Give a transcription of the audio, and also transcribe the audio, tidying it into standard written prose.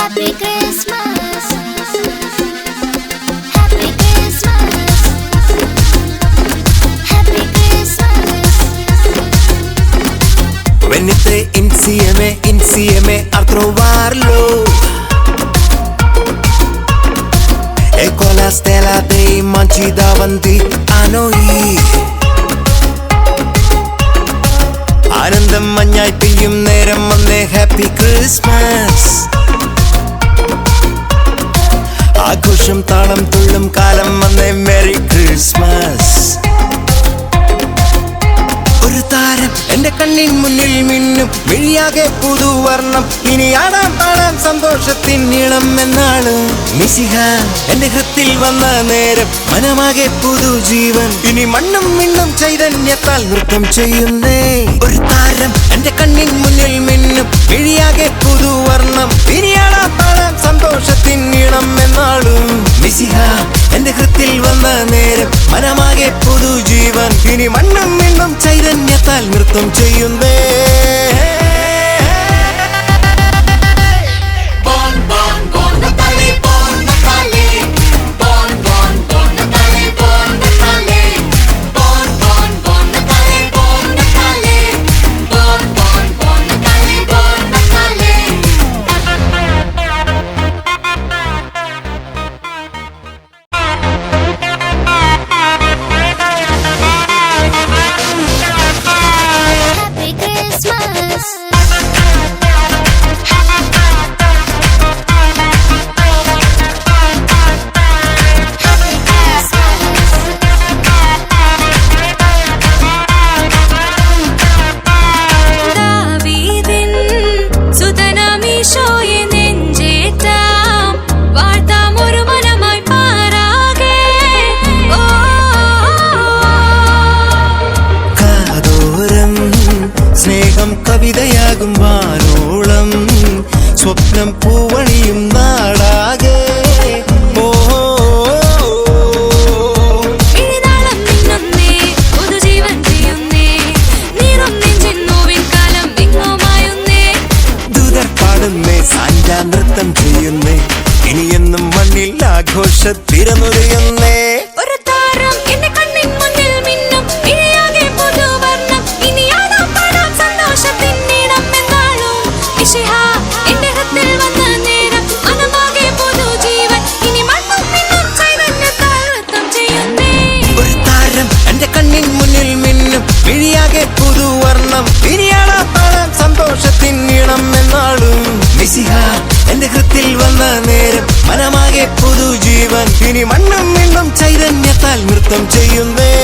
Happy Christmas, Happy Christmas, Happy Christmas. Venite insieme a trovarlo. E con la stella dei manci davanti a noi. ആനന്ദം മഞ്ഞായി പെയ്യും നേരം വന്നേ happy Christmas. ആഘോഷം താളം തുള്ളും കാലം വന്നേ മെറി ക്രിസ്മസ്. ഒരു താരം എന്റെ കണ്ണിൻ മുന്നിൽ മിന്നും മിഴിയാകെ പുതുവർണ്ണം. ഇനി ആടാം പാടാം സന്തോഷത്തിൻ നീളം എന്നാണ്. മിശിഹ എന്റെ ഹൃത്തിൽ വന്ന നേരം മനമാകെ പുതുജീവൻ. ഇനി മണ്ണും മിണ്ണും ചൈതന്യത്താൽ നൃത്തം ചെയ്യുന്നേ. ഒരു താരം എന്റെ കണ്ണിൻ മുന്നിൽ മിന്നും മിഴിയാകെ പുതുവർണ്ണം. ഇനി ആടാം പാടാം സന്തോഷത്തിൻ നീളം എന്നാളും. മിശിഹ എന്റെ ഹൃത്തിൽ വന്ന നേരം മനമാകെ പുതുജീവൻ. ഇനി മണ്ണും മിണ്ണും ചൈതന്യത്താൽ നൃത്തം ചെയ്യുന്നേ. സ്നേഹം കവിതയാകും വാനോളം സ്വപ്നം പൂവണിയും നാടാകെ. ദൂതർ പാടുന്നേ സാന്റ നൃത്തം ചെയ്യുന്നേ. ഇനിയെന്നും മണ്ണിൽ ആഘോഷ തിരനുരയുന്നേ. എന്റെ കണ്ണിൻ മുന്നിൽ മിന്നും മിഴിയാകെ പുതുവർണ്ണം. ഇനിയാളാ പാടാൻ സന്തോഷത്തിൻ നീളം എന്നാളും. മിശിഹ എന്റെ ഹൃത്തിൽ വന്ന നേരം മനമാകെ പുതുജീവൻ. ഇനി മണ്ണും മിണ്ണും ചൈതന്യത്താൽ നൃത്തം ചെയ്യുന്നേ.